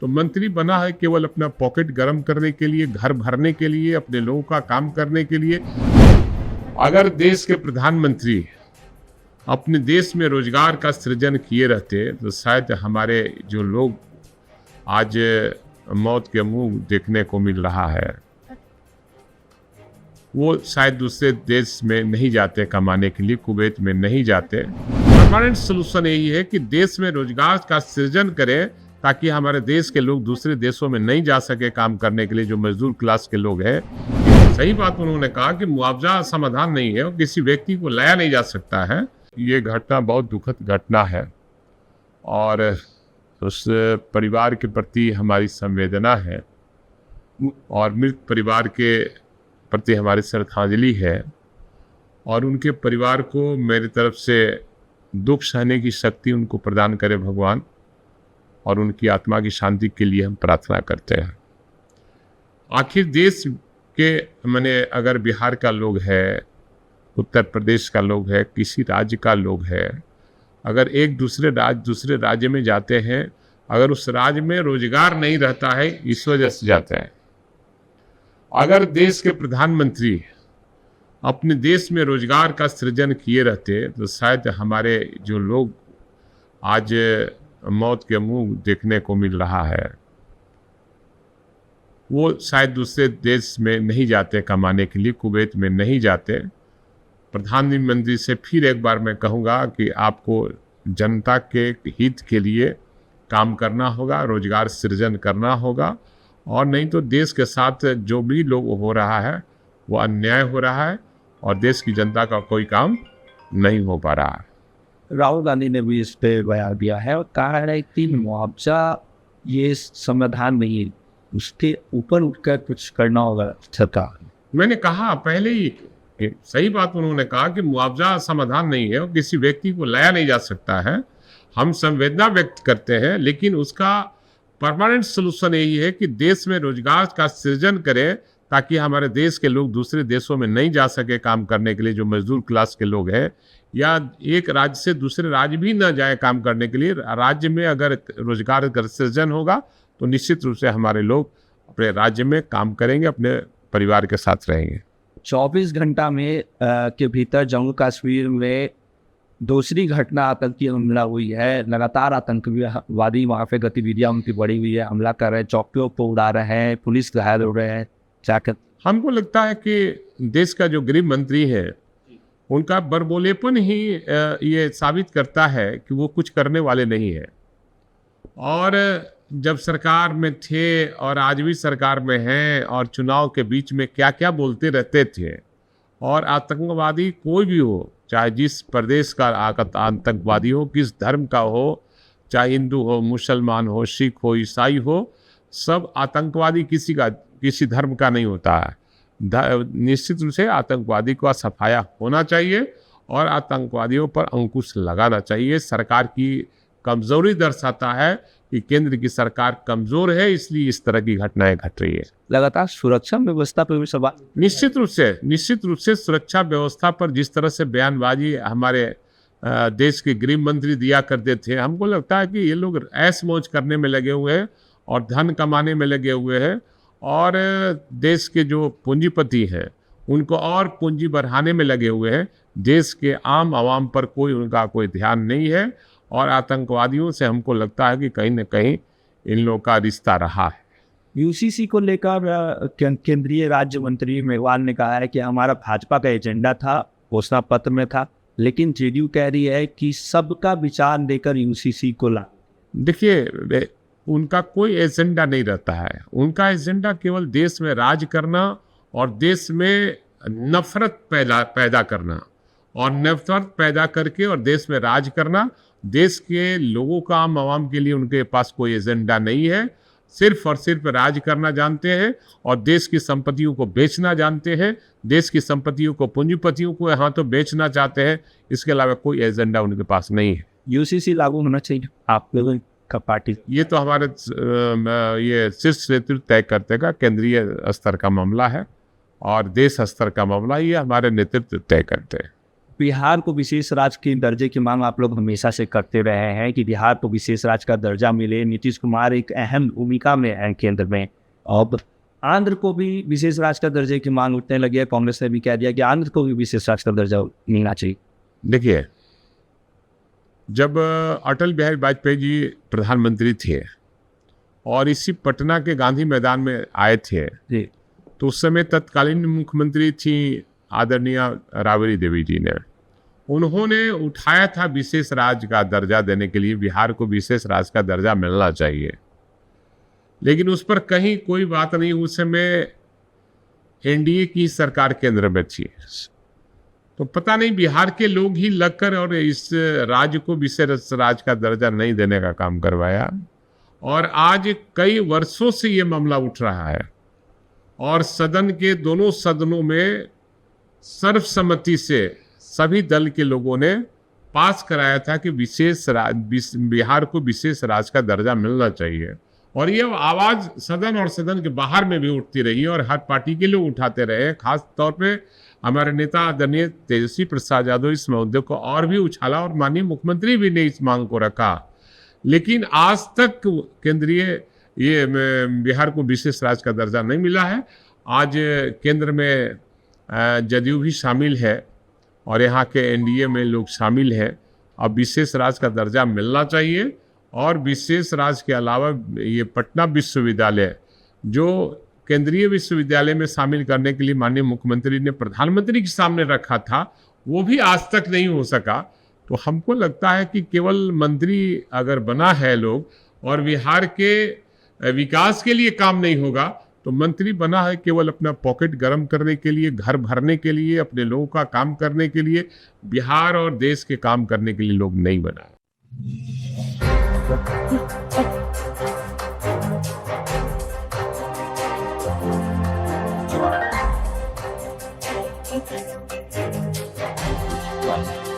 तो मंत्री बना है केवल अपना पॉकेट गर्म करने के लिए, घर भरने के लिए, अपने लोगों का काम करने के लिए। अगर देश के प्रधानमंत्री अपने देश में रोजगार का सृजन किए रहते तो शायद हमारे जो लोग आज मौत के मुंह देखने को मिल रहा है वो शायद दूसरे देश में नहीं जाते कमाने के लिए, कुवैत में नहीं जाते। परमानेंट सोल्यूशन यही है कि देश में रोजगार का सृजन करें ताकि हमारे देश के लोग दूसरे देशों में नहीं जा सके काम करने के लिए, जो मजदूर क्लास के लोग हैं। सही बात उन्होंने कहा कि मुआवजा समाधान नहीं है और किसी व्यक्ति को लाया नहीं जा सकता है। ये घटना बहुत दुखद घटना है और उस परिवार के प्रति हमारी संवेदना है और मृत परिवार के प्रति हमारी श्रद्धांजलि है और उनके परिवार को मेरी तरफ से दुख सहने की शक्ति उनको प्रदान करे भगवान, और उनकी आत्मा की शांति के लिए हम प्रार्थना करते हैं। आखिर देश के अगर बिहार का लोग है, उत्तर प्रदेश का लोग है, किसी राज्य का लोग है, अगर एक दूसरे राज्य में जाते हैं, अगर उस राज्य में रोजगार नहीं रहता है इस वजह से जाते हैं। अगर देश के प्रधानमंत्री अपने देश में रोजगार का सृजन किए रहते तो शायद हमारे जो लोग आज मौत के मुंह देखने को मिल रहा है वो शायद दूसरे देश में नहीं जाते कमाने के लिए, कुवैत में नहीं जाते। प्रधानमंत्री से फिर एक बार मैं कहूँगा कि आपको जनता के हित के लिए काम करना होगा, रोजगार सृजन करना होगा, और नहीं तो देश के साथ जो भी लोग हो रहा है वो अन्याय हो रहा है और देश की जनता का कोई काम नहीं हो पा रहा है। राहुल गांधी ने भी इस पे बयान दिया है और कहा है कि मुआवजा ये समाधान नहीं है, उसके ऊपर उठकर कुछ करना होगा सरकार। मैंने कहा पहले ही, सही बात उन्होंने कहा कि मुआवजा समाधान नहीं है और किसी व्यक्ति को लाया नहीं जा सकता है। हम संवेदना व्यक्त करते हैं, लेकिन उसका परमानेंट सोल्यूशन यही है कि देश में रोजगार का सृजन करें ताकि हमारे देश के लोग दूसरे देशों में नहीं जा सके काम करने के लिए, जो मजदूर क्लास के लोग हैं, या एक राज्य से दूसरे राज्य भी ना जाए काम करने के लिए। राज्य में अगर रोजगार का सृजन होगा तो निश्चित रूप से हमारे लोग अपने राज्य में काम करेंगे, अपने परिवार के साथ रहेंगे। 24 घंटा में के भीतर जम्मू कश्मीर में दूसरी घटना आतंकी हमला हुई है। लगातार आतंकवादी वहाँ पे गतिविधियाँ उनकी बढ़ी हुई है, हमला कर रहे हैं, चौकियों को उड़ा रहे हैं, पुलिस घायल हो रहे हैं। हमको लगता है कि देश का जो गृह मंत्री है उनका बरबोलेपन ही ये साबित करता है कि वो कुछ करने वाले नहीं है। और जब सरकार में थे और आज भी सरकार में हैं और चुनाव के बीच में क्या क्या बोलते रहते थे, और आतंकवादी कोई भी हो, चाहे जिस प्रदेश का आतंकवादी हो, किस धर्म का हो, चाहे हिंदू हो, मुसलमान हो, सिख हो, ईसाई हो, सब आतंकवादी किसी धर्म का नहीं होता है। निश्चित रूप से आतंकवादी का सफाया होना चाहिए और आतंकवादियों पर अंकुश लगाना चाहिए। सरकार की कमजोरी दर्शाता है कि केंद्र की सरकार कमजोर है, इसलिए इस तरह की घटनाएं घट रही है। लगातार सुरक्षा व्यवस्था पर भी सवाल। निश्चित रूप से सुरक्षा व्यवस्था पर जिस तरह से बयानबाजी हमारे देश के गृह मंत्री दिया करते थे, हमको लगता है कि ये लोग ऐश मौज करने में लगे हुए हैं और धन कमाने में लगे हुए हैं, और देश के जो पूंजीपति हैं उनको और पूंजी बढ़ाने में लगे हुए हैं। देश के आम आवाम पर उनका कोई ध्यान नहीं है, और आतंकवादियों से हमको लगता है कि कहीं न कहीं इन लोगों का रिश्ता रहा है। यूसीसी को लेकर केंद्रीय राज्य मंत्री मेघवाल ने कहा है कि हमारा भाजपा का एजेंडा था, घोषणा पत्र में था, लेकिन जेडीयू कह रही है कि सबका विचार देकर यूसीसी को ला। देखिए, उनका कोई एजेंडा नहीं रहता है। उनका एजेंडा केवल देश में राज करना और देश में नफरत पैदा करना, और नफरत पैदा करके और देश में राज करना। देश के लोगों का, आम आवाम के लिए उनके पास कोई एजेंडा नहीं है। सिर्फ और सिर्फ राज करना जानते हैं और देश की संपत्तियों को बेचना जानते हैं, देश की संपत्तियों को पूंजीपतियों को यहाँ तो बेचना चाहते हैं। इसके अलावा कोई एजेंडा उनके पास नहीं है। यूसीसी लागू होना चाहिए आप लोगों का पार्टी? ये तो हमारे ये शीर्ष नेतृत्व तय करते का केंद्रीय स्तर का मामला है और देश स्तर का मामला ये हमारे नेतृत्व तय करते हैं। बिहार को विशेष राज्य के दर्जे की मांग आप लोग हमेशा से करते रहे हैं कि बिहार को विशेष राज्य का दर्जा मिले। नीतीश कुमार एक अहम भूमिका में है केंद्र में। अब आंध्र को भी विशेष राज्य का दर्जे की मांग उठने लगी है। कांग्रेस ने भी कह दिया कि आंध्र को भी विशेष राज्य का दर्जा मिलना चाहिए। देखिए, जब अटल बिहारी वाजपेयी जी प्रधानमंत्री थे और इसी पटना के गांधी मैदान में आए थे, जी, तो उस समय तत्कालीन मुख्यमंत्री थी आदरणीय राबड़ी देवी जी ने। उन्होंने उठाया था विशेष राज्य का दर्जा देने के लिए, बिहार को विशेष राज्य का दर्जा मिलना चाहिए, लेकिन उस पर कहीं कोई बात नहीं। उस समय एनडीए की सरकार केंद्र में थी, तो पता नहीं बिहार के लोग ही लगकर और इस राज्य को विशेष राज्य का दर्जा नहीं देने का काम करवाया। और आज कई वर्षों से ये मामला उठ रहा है और सदन के दोनों सदनों में सर्वसम्मति से सभी दल के लोगों ने पास कराया था कि बिहार को विशेष राज्य का दर्जा मिलना चाहिए। और ये आवाज़ सदन और सदन के बाहर में भी उठती रही और हर पार्टी के लोग उठाते रहे। खास तौर पे हमारे नेता आदरणीय तेजस्वी प्रसाद यादव इस मुद्दे को और भी उछाला और माननीय मुख्यमंत्री भी ने इस मांग को रखा, लेकिन आज तक केंद्रीय ये बिहार को विशेष राज्य का दर्जा नहीं मिला है। आज केंद्र में जदयू भी शामिल है और यहाँ के एनडीए में लोग शामिल हैं। अब विशेष राज्य का दर्जा मिलना चाहिए और विशेष राज्य के अलावा ये पटना विश्वविद्यालय जो केंद्रीय विश्वविद्यालय में शामिल करने के लिए माननीय मुख्यमंत्री ने प्रधानमंत्री के सामने रखा था, वो भी आज तक नहीं हो सका। तो हमको लगता है कि केवल मंत्री अगर बना है लोग और बिहार के विकास के लिए काम नहीं होगा, तो मंत्री बना है केवल अपना पॉकेट गर्म करने के लिए, घर भरने के लिए, अपने लोगों का काम करने के लिए, बिहार और देश के काम करने के लिए लोग नहीं बना। Wow.